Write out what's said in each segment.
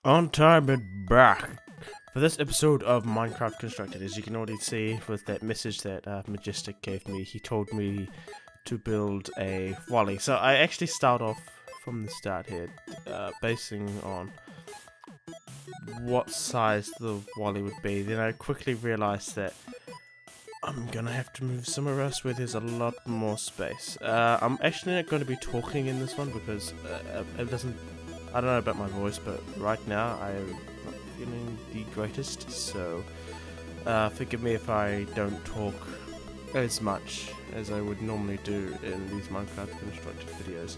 On time and back for this episode of Minecraft Constructed. As you can already see with that message that Majestic gave me, he told me to build a Wall E. So I actually start off from the start here, basing on what size the Wall E would be. Then I quickly realized that I'm gonna have to move somewhere else where there's a lot more space. I'm actually not going to be talking in this one because it doesn't. I don't know about my voice, but right now I'm not feeling the greatest, so forgive me if I don't talk as much as I would normally do in these Minecraft Constructed videos.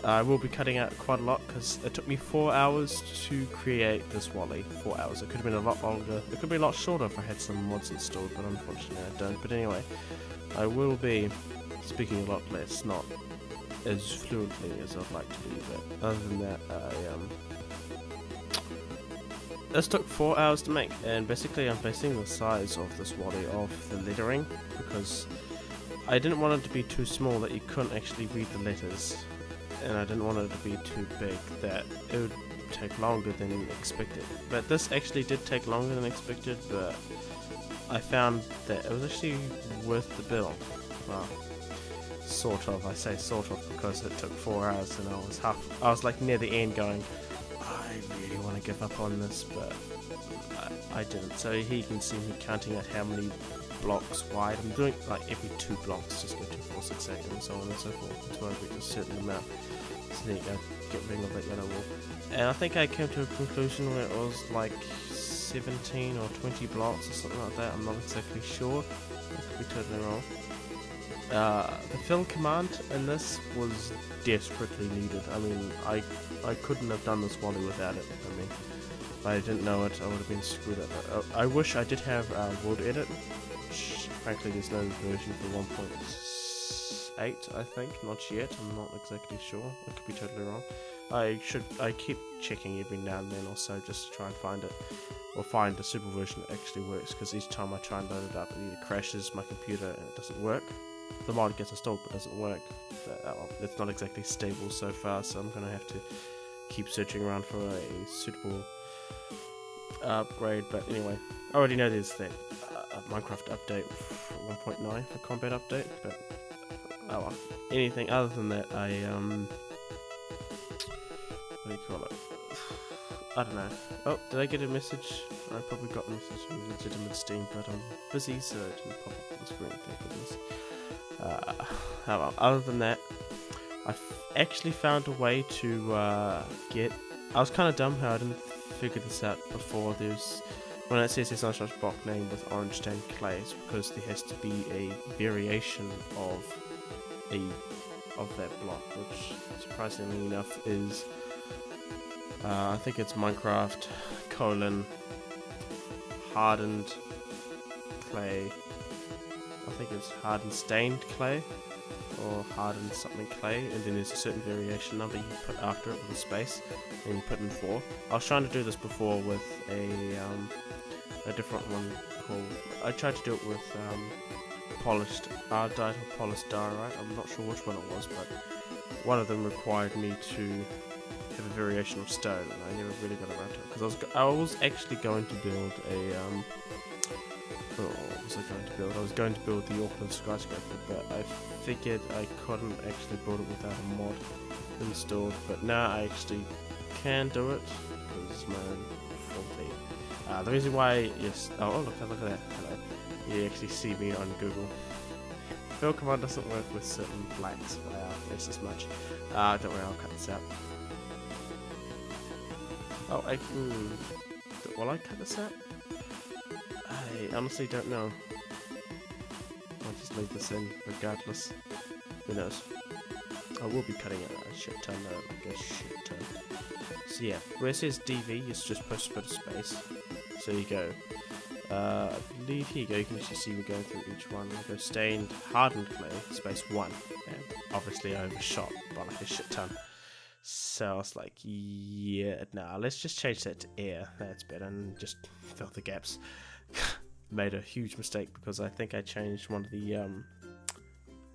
I will be cutting out quite a lot because it took me 4 hours to create this Wall E. 4 hours. It could have been a lot longer. It could be a lot shorter if I had some mods installed, but unfortunately I don't. But anyway, I will be speaking a lot less, not as fluently as I'd like to do, but other than that, this took 4 hours to make, and basically I'm basing the size of this Wall E off the lettering, because I didn't want it to be too small that you couldn't actually read the letters, and I didn't want it to be too big that it would take longer than expected. But this actually did take longer than expected, but I found that it was actually worth the build. Well, sort of. I say sort of because it took 4 hours and I was like near the end going, I really want to give up on this, but I didn't. So here you can see me counting out how many blocks wide. I'm doing like every 2 blocks, just go 2, 4, 6, 8 and so on and so forth until I reach a certain amount. So there you go, get rid of that yellow wall. And I think I came to a conclusion where it was like 17 or 20 blocks or something like that. I'm not exactly sure. I could be totally wrong. The fill command in this was desperately needed. I mean, I couldn't have done this Wall E without it. I mean, if I didn't know it, I would have been screwed up. I wish I did have wood edit, which frankly there's no version for 1.8, I think. Not yet, I'm not exactly sure. I could be totally wrong. I keep checking every now and then or so just to try and find it, or find a super version that actually works, because each time I try and load it up, it either crashes my computer and it doesn't work. The mod gets installed but doesn't work. But, it's not exactly stable so far, so I'm gonna have to keep searching around for a suitable upgrade. But anyway, I already know there's that Minecraft update 1.9 for combat update, but oh well. Anything other than that, I what do you call it? I don't know. Oh, did I get a message? I probably got a message from legitimate Steam, but I'm busy, so it didn't pop up on the screen. Thank goodness. Oh well. Other than that, I actually found a way to get. I was kind of dumb how I didn't figure this out before. When it says there's no such block name with orange stained clay, it's because there has to be a variation of that block, which surprisingly enough is I think it's Minecraft : hardened clay. I think it's hardened stained clay or hardened something clay, and then there's a certain variation number you put after it with a space, and you put in 4. I was trying to do this before with a different one called. I tried to do it with polished ardite or polished diorite. I'm not sure which one it was, but one of them required me to have a variation of stone, and I never really got around to it because I was actually going to build a what was I going to build? I was going to build the Auckland skyscraper, but I figured I couldn't actually build it without a mod installed. But now I actually can do it because it's my own fault. The reason why, yes. Oh look at that. Hello. You actually see me on Google. Fill command doesn't work with certain blacks. Wow, that's just much. Don't worry, I'll cut this out. Oh, will I cut this out? I honestly don't know. I'll just leave this in regardless. Who knows? I will be cutting out a shit ton, like a shit ton. So yeah, where it says DV, you're just supposed to put a space. So you go. I believe here you go. You can actually see me going through each one. I go stained, hardened clay, space 1, and obviously I overshot by like a shit ton. So I was like, yeah, nah, let's just change that to air. That's better, and just fill the gaps. Made a huge mistake because I think I changed one of the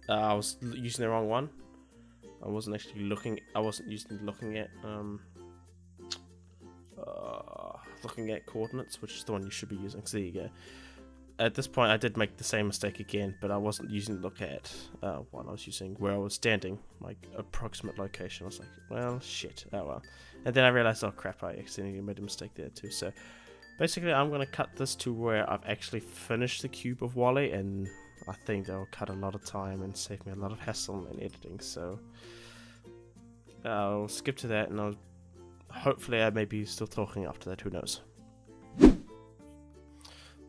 I was using the wrong one. I wasn't actually looking. I wasn't looking at coordinates, which is the one you should be using. So there you go. At this point, I did make the same mistake again, but I wasn't using look at one. I was using where I was standing, like approximate location. I was like, well, shit. Oh well. And then I realized, oh crap, I accidentally made a mistake there too. So basically, I'm gonna cut this to where I've actually finished the cube of Wall E, and I think that will cut a lot of time and save me a lot of hassle in editing. So I'll skip to that, and hopefully I may be still talking after that. Who knows?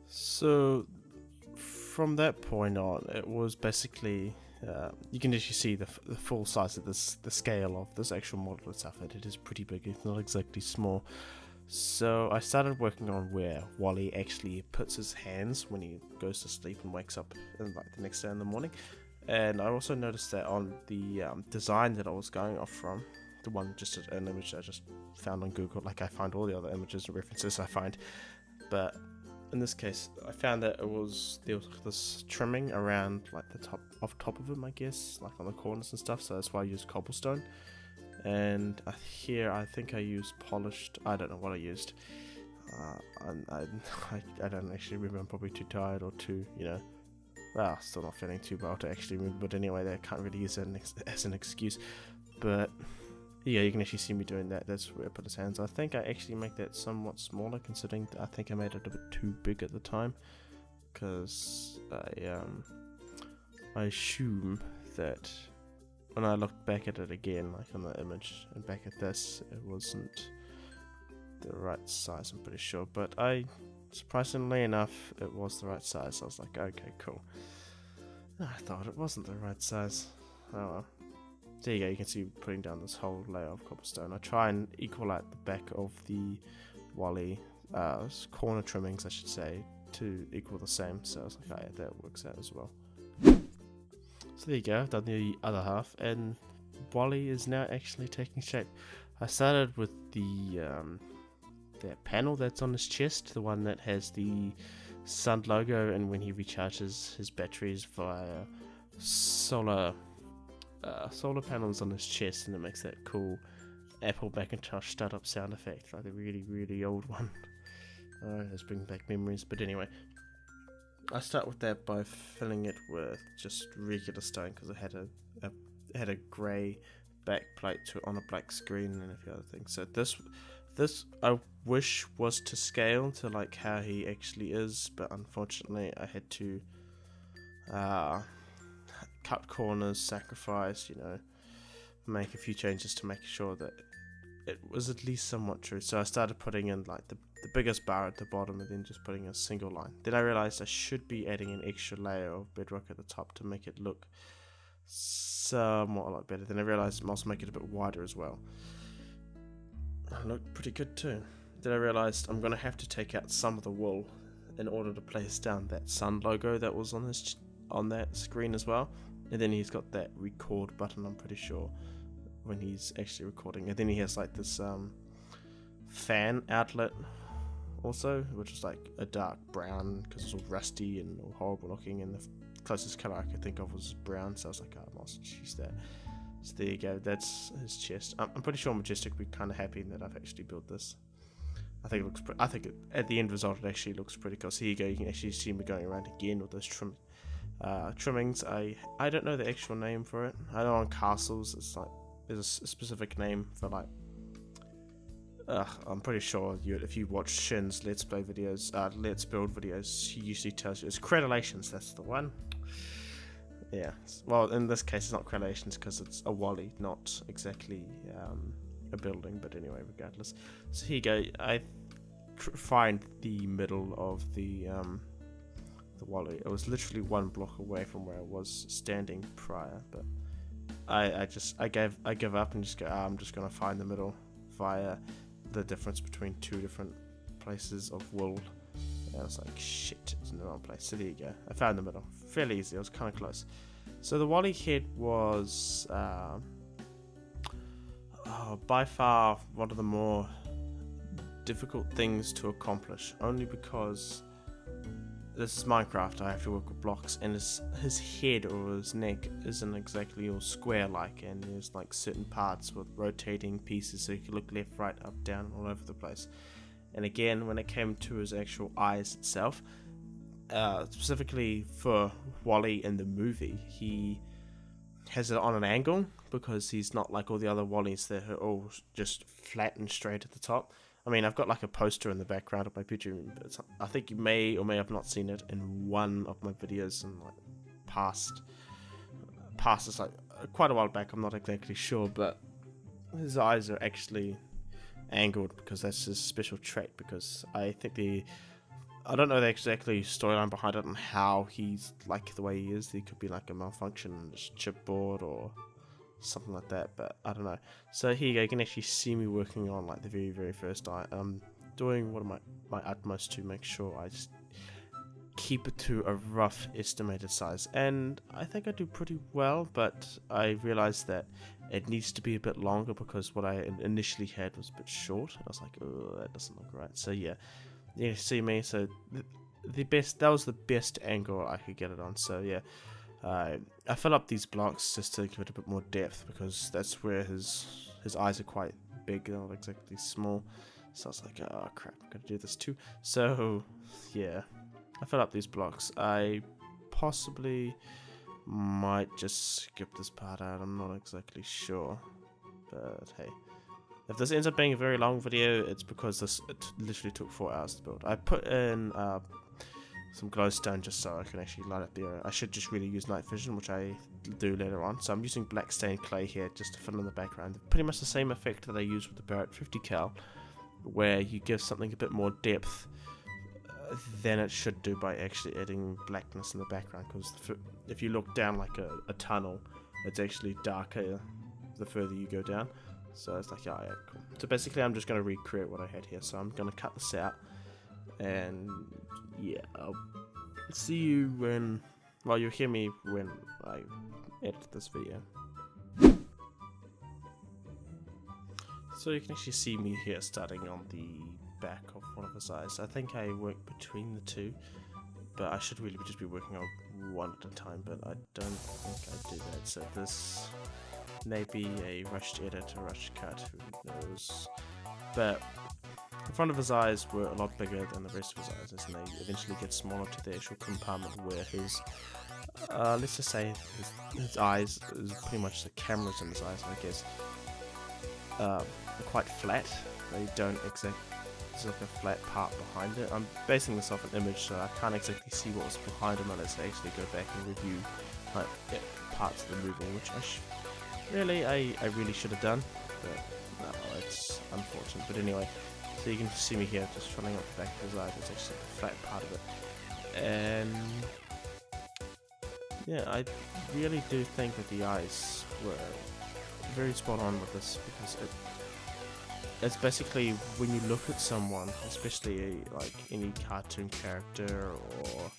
So from that point on, it was basically you can actually see the full size of the scale of this actual model itself. It is pretty big. It's not exactly small. So I started working on where Wall E actually puts his hands when he goes to sleep and wakes up like the next day in the morning. And I also noticed that on the design that I was going off from, the one just an image I just found on Google, like I find all the other images and references I find, but in this case I found that there was this trimming around like the top of him, I guess, like on the corners and stuff. So that's why I used cobblestone. And here I think I used polished. I don't know what I used. I don't actually remember. I'm probably too tired or too, still not feeling too well to actually remember. But anyway, I can't really use it as an excuse. But yeah, you can actually see me doing that. That's where I put his hands. I think I actually make that somewhat smaller, considering I think I made it a bit too big at the time. Because I assume that when I looked back at it again, like on the image and back at this, it wasn't the right size, I'm pretty sure. But surprisingly enough, it was the right size. I was like, okay, cool. I thought it wasn't the right size. Oh well. There you go, you can see putting down this whole layer of cobblestone. I try and equal out the back of the Wall E, corner trimmings, I should say, to equal the same. So I was like, oh yeah, that works out as well. So there you go, I've done the other half, and Wall E is now actually taking shape. I started with that panel that's on his chest, the one that has the sun logo, and when he recharges his batteries via solar panels on his chest, and it makes that cool Apple Macintosh startup sound effect, like the really, really old one. Let's bring back memories. But anyway, I start with that by filling it with just regular stone, because it had a grey backplate on a black screen and a few other things. So this I wish was to scale to like how he actually is, but unfortunately I had to cut corners, sacrifice, make a few changes to make sure that it was at least somewhat true. So I started putting in like the biggest bar at the bottom, and then just putting a single line. Then I realized I should be adding an extra layer of bedrock at the top to make it look somewhat a lot better. Then I realized I must make it a bit wider as well. It looked pretty good too. Then I realized I'm gonna have to take out some of the wool in order to place down that sun logo that was on that screen as well. And then he's got that record button, I'm pretty sure, when he's actually recording. And then he has like this fan outlet also, which is like a dark brown because it's all rusty and all horrible looking, and the closest color I could think of was brown, so I was like, I must use that. So there you go, that's his chest. I'm pretty sure Majestic will be kind of happy that I've actually built this. I think it looks at the end result it actually looks pretty cool. So here you go, you can actually see me going around again with those trimmings. I don't know the actual name for it. I know on castles it's like there's a specific name for like I'm pretty sure if you watch Shin's Let's Play videos, Let's Build videos, he usually tells you it's crenellations. That's the one. Yeah. Well, in this case, it's not crenellations because it's a Wall E, not exactly a building. But anyway, regardless. So here you go. I find the middle of the Wall E. It was literally one block away from where I was standing prior, but I give up and just go. I'm just gonna find the middle via the difference between two different places of wool. And I was like, shit, it's in the wrong place. So there you go. I found the middle. Fairly easy. I was kind of close. So the Wall E head was by far one of the more difficult things to accomplish, only because this is Minecraft, I have to work with blocks, and his head or his neck isn't exactly all square like, and there's like certain parts with rotating pieces so you can look left, right, up, down, all over the place. And again, when it came to his actual eyes itself, specifically for Wall-E in the movie, he has it on an angle because he's not like all the other Wall-Es that are all just flat and straight at the top. I mean, I've got like a poster in the background of my bedroom, but I think you may or may have not seen it in one of my videos in like past it's like quite a while back. I'm not exactly sure, but his eyes are actually angled because that's his special trait. Because I think I don't know the exactly storyline behind it and how he's like the way he is. There could be like a malfunction in his chipboard or something like that, but I don't know. So here you go, you can actually see me working on like the very first eye. I'm doing what my utmost to make sure I just keep it to a rough estimated size, and I think I do pretty well, but I realized that it needs to be a bit longer because what I initially had was a bit short. I was like, oh, that doesn't look right. So yeah, you see me, so that was the best angle I could get it on. So yeah, I fill up these blocks just to give it a bit more depth because that's where his eyes are quite big, they're not exactly small. So I was like, oh crap, I'm gonna do this too. So yeah, I fill up these blocks. I possibly might just skip this part out, I'm not exactly sure, but hey. If this ends up being a very long video, it's because it literally took 4 hours to build. I put in some glowstone just so I can actually light up the area. I should just really use night vision, which I do later on. So I'm using black stained clay here just to fill in the background. Pretty much the same effect that I use with the Barrett 50 cal, where you give something a bit more depth than it should do by actually adding blackness in the background. Because if you look down like a tunnel, it's actually darker the further you go down. So it's like, yeah, cool. So basically I'm just going to recreate what I had here. So I'm going to cut this out. And yeah, I'll see you when, well, you'll hear me when I edit this video. So you can actually see me here starting on the back of one of his eyes. I think I work between the two, but I should really just be working on one at a time, but I don't think I do that. So this may be a rushed edit, a rushed cut, who knows. But the front of his eyes were a lot bigger than the rest of his eyes, and they eventually get smaller to the actual compartment where his, let's just say his eyes is pretty much the cameras in his eyes, I guess, are quite flat. They don't exactly, there's like a flat part behind it. I'm basing this off an image, so I can't exactly see what was behind him unless I actually go back and review like parts of the movie, which I really should have done, but no, it's unfortunate. But anyway, so you can see me here just filling up the back of his eyes. It's actually the flat part of it, and yeah, I really do think that the eyes were very spot on with this, because it's basically when you look at someone, especially like any cartoon character or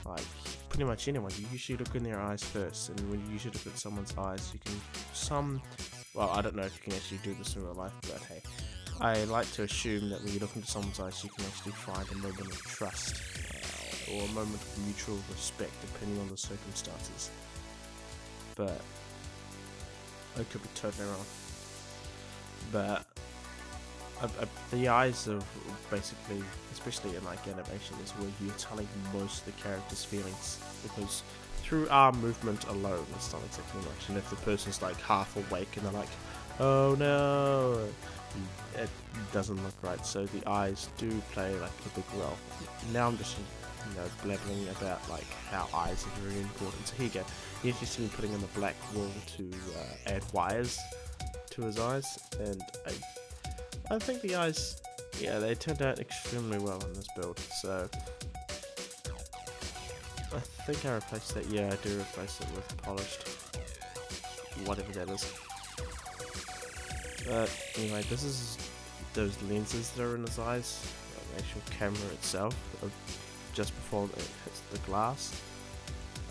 like pretty much anyone, you usually look in their eyes first, and when you usually look at someone's eyes, you can well, I don't know if you can actually do this in real life, but hey, I like to assume that when you look into someone's eyes, you can actually find a moment of trust or a moment of mutual respect, depending on the circumstances. But I could be totally wrong. But the eyes are basically, especially in like animation, is where you're telling most of the character's feelings, because through our movement alone, it's not exactly much. And if the person's like half awake and they're like, oh no, it doesn't look right. So the eyes do play like a big role. Now I'm just blabbering about like how eyes are very important. So here you go. You actually see me putting in the black wool to add wires to his eyes, and I think the eyes, yeah, they turned out extremely well in this build. So I think I replaced that. Yeah, I do replace it with polished, whatever that is. But anyway, this is those lenses that are in his eyes, the actual camera itself, just before it hits the glass.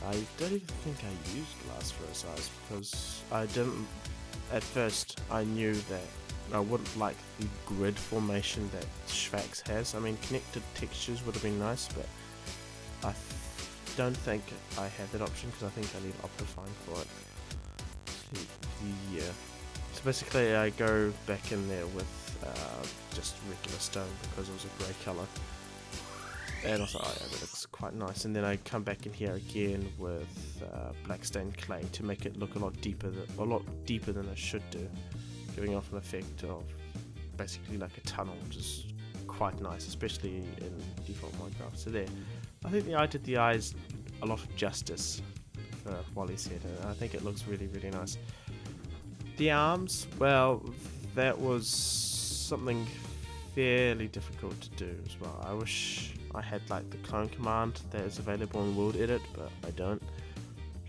I don't even think I used glass for his eyes, because I didn't, at first I knew that I wouldn't like the grid formation that Schwax has. I mean, connected textures would have been nice, but don't think I have that option because I think I need Optifine for it. Yeah. So basically I go back in there with just regular stone because it was a grey colour. And I was like, oh yeah, that looks quite nice. And then I come back in here again with black stained clay to make it look a lot deeper than it should do, giving off an effect of basically like a tunnel, which is quite nice, especially in default Minecraft. So there, I think I did the eyes a lot of justice for Wally's head, and I think it looks really, really nice. The arms, well, that was something fairly difficult to do as well. I wish I had like the clone command that is available in World Edit, but I don't.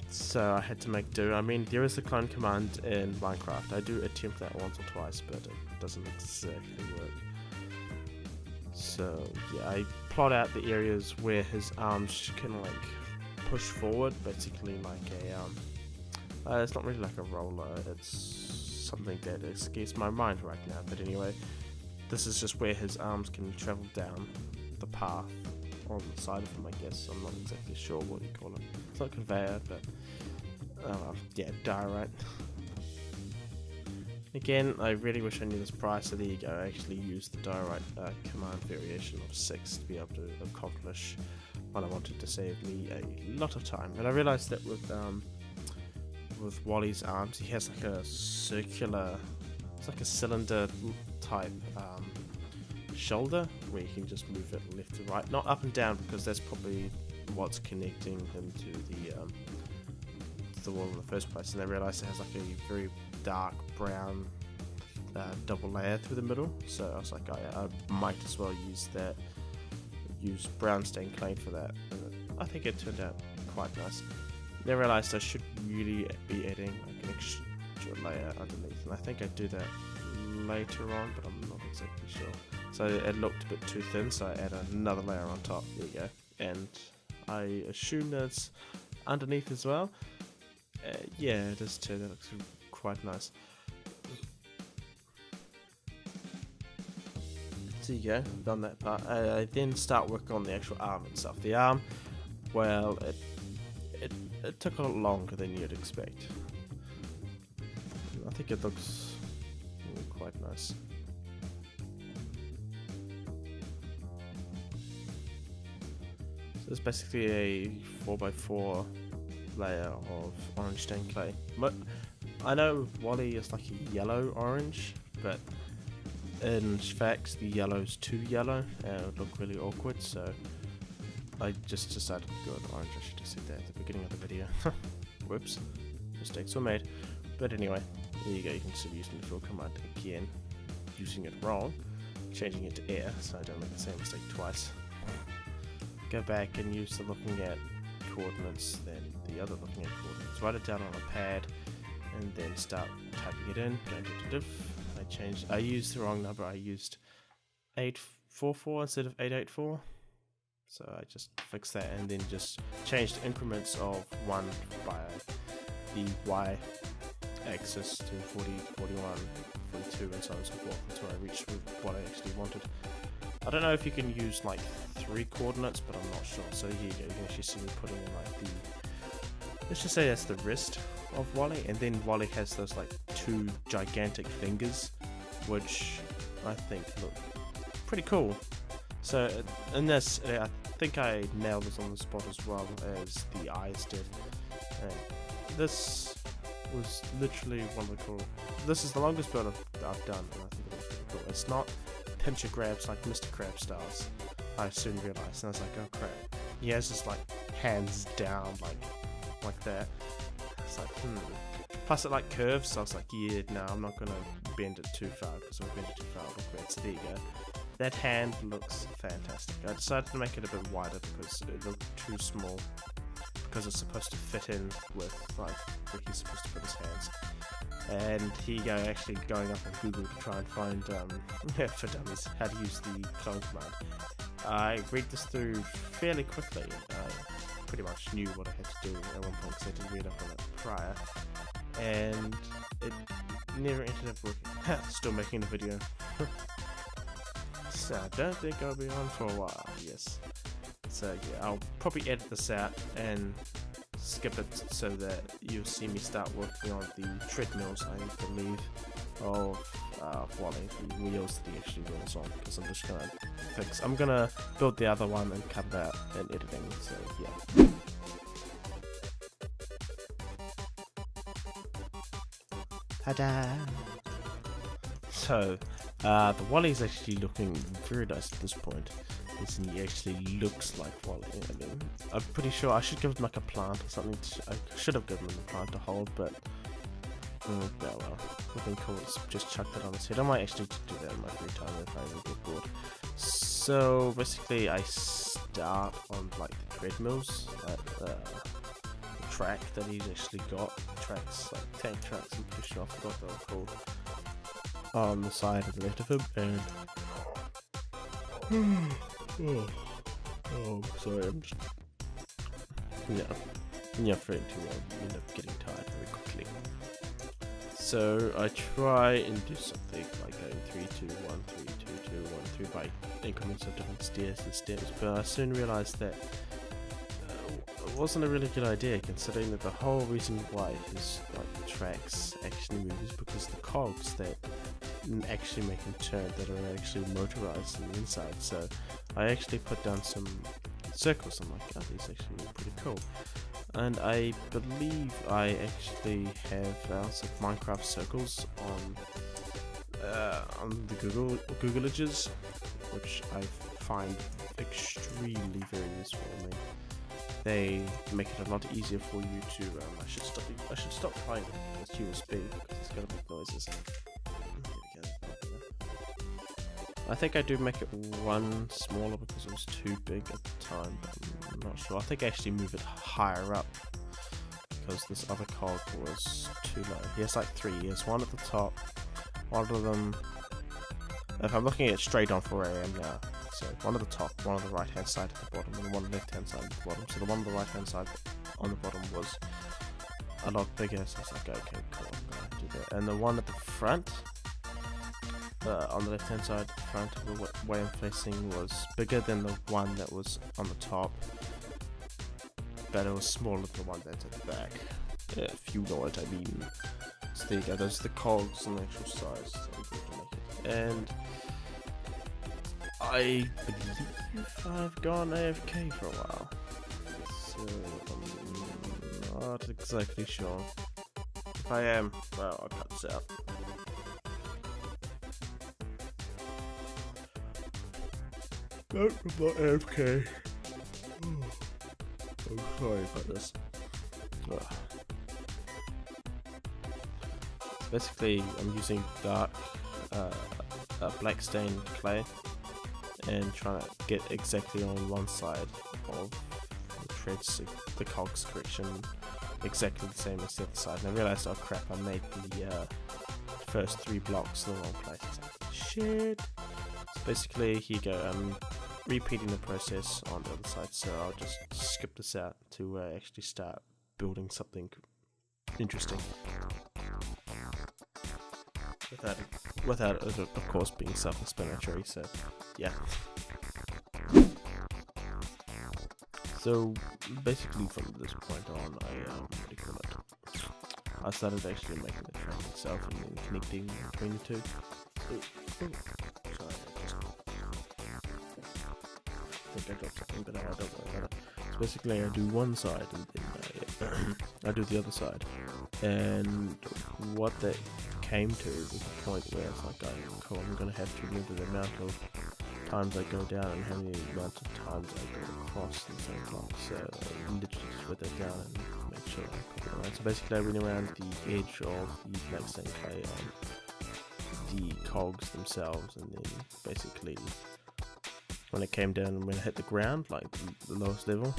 So I had to make do. I mean, there is a clone command in Minecraft. I do attempt that once or twice, but it doesn't exactly work. So yeah, I plot out the areas where his arms can like push forward, basically like a it's not really like a roller, it's something that escapes my mind right now, but anyway, this is just where his arms can travel down the path on the side of him, I guess. I'm not exactly sure what you call it. It's not conveyor, but yeah, diorite. Again, I really wish I knew this price, so there you go. I actually used the diorite command variation of 6 to be able to accomplish what I wanted, to save me a lot of time. And I realized that with Wally's arms, he has like a circular, it's like a cylinder type shoulder where you can just move it left to right, not up and down, because that's probably what's connecting him to the wall in the first place. And I realized it has like a very dark brown double layer through the middle, so I was like, oh yeah, I might as well use brown stained clay for that, and I think it turned out quite nice. Then I realized I should really be adding like an extra layer underneath, and I think I do that later on, but I'm not exactly sure. So it looked a bit too thin, so I add another layer on top. There you go, and I assume that's underneath as well. Yeah, it is too. That looks quite nice. So you go, done that part. I then start working on the actual arm itself. The arm, well, it took a lot longer than you'd expect. I think it looks quite nice. So it's basically a 4x4 layer of orange stained clay. But I know Wally is like a yellow orange, but in fact the yellow's too yellow and it would look really awkward, so I just decided to go with orange. I should have said that at the beginning of the video. Whoops, mistakes were made. But anyway, there you go, you can still use the fill command again, using it wrong, changing it to air so I don't make the same mistake twice. Go back and use the looking at coordinates, then the other looking at coordinates. Write it down on a pad and then start typing it in. Go to diff. I used the wrong number. I used 844 instead of 884. So I just fixed that and then just changed increments of 1 by the Y axis to 40, 41, 42 and so on and so forth until I reached what I actually wanted. I don't know if you can use like 3 coordinates, but I'm not sure. So here you go, you can actually see me putting in like the, let's just say that's the wrist of Wally, and then Wally has those like 2 gigantic fingers, which I think look pretty cool. So in this, I think I nailed this on the spot as well as the eyes did. This was literally one of the cool. This is the longest build I've done, and I think it looks pretty cool. It's not pincher grabs like Mr. Crab styles, I soon realized, and I was like, oh crap. He has this like hands down like that. It's like, Plus it like curves, so I was like, yeah, no, I'm not gonna bend it too far, because if I bend it too far it'll look weird. So there you go. That hand looks fantastic. I decided to make it a bit wider because it looked too small, because it's supposed to fit in with like where he's supposed to put his hands. And here you go, actually going up on Google to try and find for dummies how to use the clone command. I read this through fairly quickly. I pretty much knew what I had to do at one point because I did read up on it prior, and it never ended up working. Still making the video. So I don't think I'll be on for a while. Yes. So yeah, I'll probably edit this out and skip it so that you'll see me start working on the treadmills, I believe, of Wally, the wheels that he actually rolls on, because I'm gonna build the other one and cut it out in editing, so yeah. Ta-da! So, the Wally is actually looking very nice at this point. He actually looks like Wally. I mean, I'm pretty sure I should give him like a plant or something. I should have given him a plant to hold, but oh well. Would have been cool to just chuck that on his head. I might actually do that in my free time if I ever get bored. So basically, I start on like the treadmills, the track that he's actually got. Tracks like tank tracks. I'm pretty sure I forgot what they were called. On the side of the left of him, and oh, sorry, I'm just afraid to end up getting tired very quickly. So I try and do something like going 3, 2, 1, 3, 2, 2, 1, 3 by increments of different stairs, but I soon realized that it wasn't a really good idea, considering that the whole reason why his like tracks actually move is because the cogs that actually make him turn that are actually motorized on the inside. So I actually put down some circles. I'm like, oh, these actually pretty cool. And I believe I actually have some Minecraft circles on the Googleages, which I find extremely very useful. I mean, they make it a lot easier for you to. I should stop trying this USB because it's gonna make noises. I think I do make it one smaller because it was too big at the time, but I'm not sure. I think I actually move it higher up because this other cog was too low. He has like 3 ears, one at the top, one of them, if I'm looking at it straight on for where I am now, so one at the top, one on the right hand side at the bottom, and one on the left hand side at the bottom. So the one on the right hand side on the bottom was a lot bigger, so I was like, okay, cool, I'm gonna do that. And the one at the front, on the left hand side, front of the way I'm facing, was bigger than the one that was on the top, but it was smaller than the one that's at the back, if you know what I mean. So there you go, those are the cogs and the actual size that I'm going to make it. And I believe I've gone AFK for a while, so I'm not exactly sure. If I am, well, I'll cut this out. No, I'm not AFK. I'm sorry about this. Basically, I'm using dark black stained clay and trying to get exactly on one side of the treads, the cogs correction, exactly the same as the other side. And I realized, oh crap, I made the first 3 blocks in the wrong place. Shit. So basically, here you go. I'm repeating the process on the other side, so I'll just skip this out to actually start building something interesting. Without it, of course, being self-explanatory, so yeah. So basically from this point on, I started actually making the track itself and then connecting between the two. Sorry, I think I dropped something, but don't worry about it. So basically I do one side and then I do the other side. And what that came to was a point where it's like, oh, cool, I'm going to have to limit the amount of times I go down and how many amounts of times I go across the same block. So I literally just put that down and make sure I put it around. So basically I went around the edge of the black stained clay on the cogs themselves, and then basically when it came down and when it hit the ground, like the lowest level,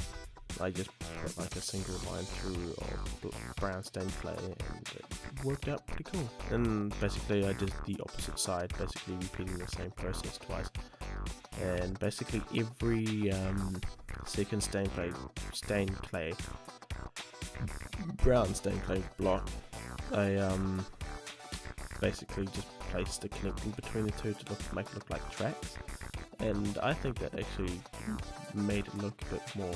I just put like a single line through of brown stained clay, and it worked out pretty cool. And basically I did the opposite side, basically repeating the same process twice. And basically every second stained clay, brown stained clay block, I basically just placed the connecting between the two to make it look like tracks. and I think that actually made it look a bit more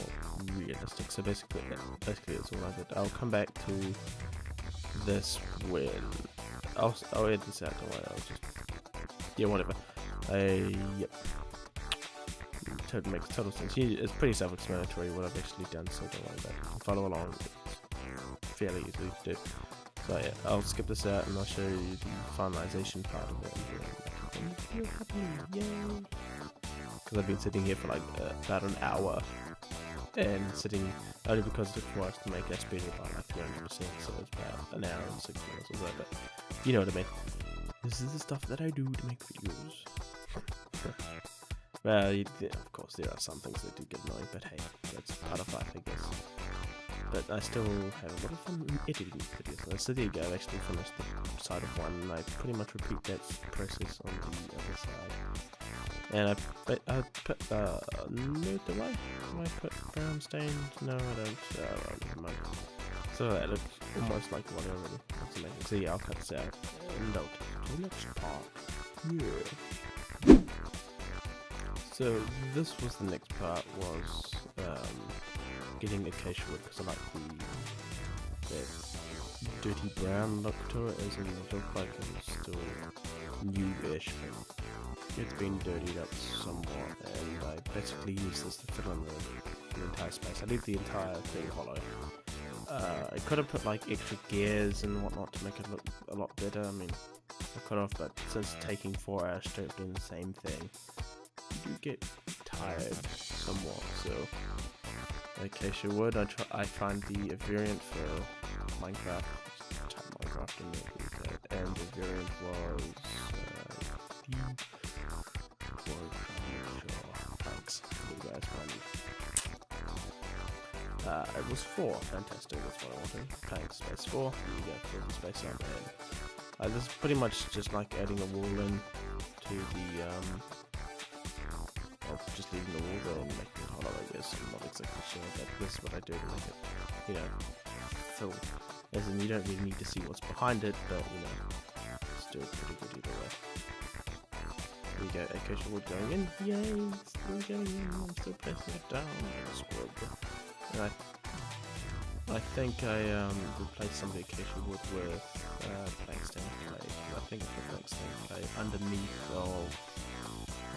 realistic. So basically that's all I did. I'll come back to this when I'll edit this out. Don't worry, I'll just whatever. Yep. Totally makes total sense. It's pretty self-explanatory what I've actually done, so don't worry about it. Follow along. It's fairly easy to do. So yeah, I'll skip this out and I'll show you the finalization part of it. Yay! Because I've been sitting here for like about an hour, and sitting only because it took for us to make our speed by like 300%, so it's about an hour and 6 minutes or so. But you know what I mean. This is the stuff that I do to make videos. Well, of course, there are some things that do get annoying, but hey, that's part of life, I guess. But I still have a lot of fun editing videos. So there you go, I actually finished the side of one, and I pretty much repeat that process on the other side. And I put, no, do I put brown stain? No, I don't. Never mind. So that looks almost like what I already. That's amazing. So yeah, I'll cut this out. And note to the next part. Yeah. So this was the next part, was getting acacia wood, because I like that dirty brown look to it, as in it looked like it was still new-ish, but it's been dirtied up somewhat, and I basically use this to fill in the entire space. I leave the entire thing hollow. I could have put like extra gears and whatnot to make it look a lot better. I mean, I could have, but since taking 4 hours straight doing the same thing, you do get tired somewhat. So acacia wood, I find the variant for Minecraft, type Minecraft in it, and the variant was thanks, you guys find it was 4, fantastic, that's what I wanted. Thanks, space 4, there you go, fill the space up, and this is pretty much just like adding a wall in to the just leaving the wall there and making it hollow, I guess. I'm not exactly sure, but this is what I do to make it, you know, fill. As in, you don't really need to see what's behind it, but, you know, it's still pretty good either way. There you go, acacia wood going in. Yay, it's still going in. I'm still pressing it down. And I think I replaced some of the acacia wood with plank stain clay. I think it's plank stain clay underneath of.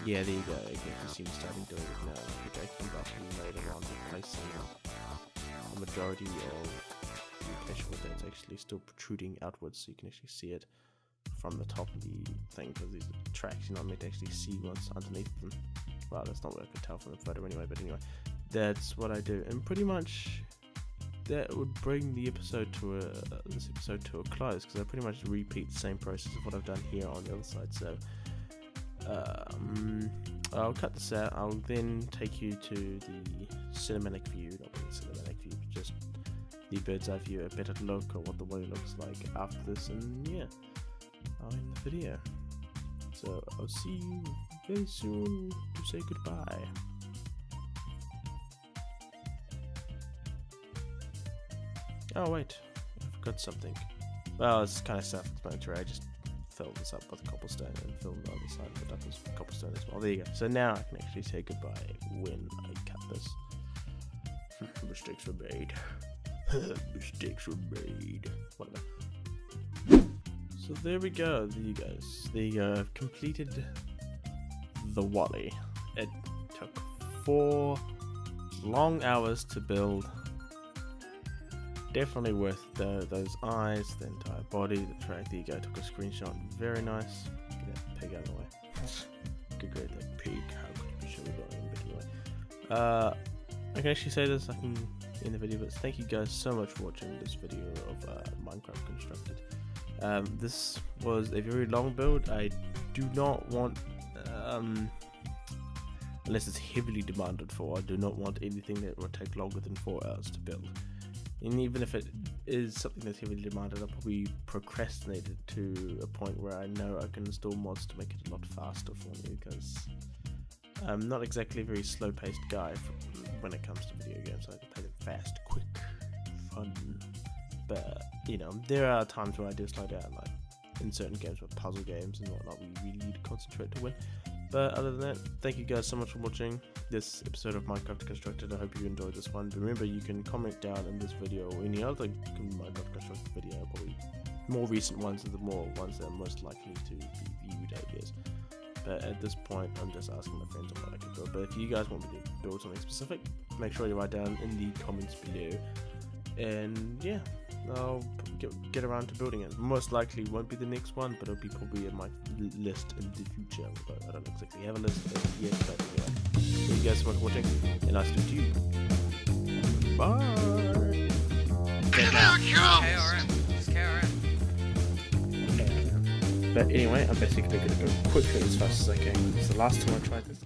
Yeah, there you go. I guess you see me starting doing it now. Which I came back and later on replacing the majority of the acacia wood that's actually still protruding outwards, so you can actually see it from the top of the thing, because these tracks, you're not meant to actually see what's underneath them. Well, that's not what I could tell from the photo anyway, but anyway, that's what I do. And pretty much that would bring the episode to this episode to a close, because I pretty much repeat the same process of what I've done here on the other side. So I'll cut this out. I'll then take you to the cinematic view, not the cinematic view, but just the bird's eye view, a better look at what the way looks like after this, and yeah, I'll end the video. So I'll see you very soon to say goodbye. Oh wait, I forgot something. Well, it's kind of self-explanatory. I just filled this up with cobblestone and filled the other side of it up with cobblestone as well. There you go. So now I can actually say goodbye when I cut this. Mistakes were made. Mistakes were made. Whatever. So there we go. There you guys. There you go. I've completed the Wall E. It took 4 long hours to build. Definitely worth those eyes, the entire body, the track. There you go, took a screenshot. Very nice. Get that pig out of the way. Good grade, that pig. How could you show me going? But anyway. I can actually say this, I can end the video, but thank you guys so much for watching this video of Minecraft Constructed. This was a very long build. I do not want, unless it's heavily demanded for, I do not want anything that will take longer than 4 hours to build. And even if it is something that's heavily demanded, I'll probably procrastinate it to a point where I know I can install mods to make it a lot faster for me, because I'm not exactly a very slow-paced guy when it comes to video games. I like to play them fast, quick, fun. But, you know, there are times where I do slow down, like in certain games, with puzzle games and whatnot, where you really need to concentrate to win. But other than that, thank you guys so much for watching this episode of Minecraft Constructed. I hope you enjoyed this one. Remember, you can comment down in this video or any other Minecraft Constructed video. Probably more recent ones are the more ones that are most likely to be viewed, I guess. But at this point, I'm just asking my friends on what I can build. But if you guys want me to build something specific, make sure you write down in the comments below. And yeah, I'll get around to building it. Most likely won't be the next one, but it'll be probably in my list in the future. But I don't exactly have a list yet, but anyway. Thank you guys so much for watching, and I'll speak to you. Bye! KRM. Just KRM. But anyway, I'm basically going to go quickly as fast as I can. Because the last time I tried this,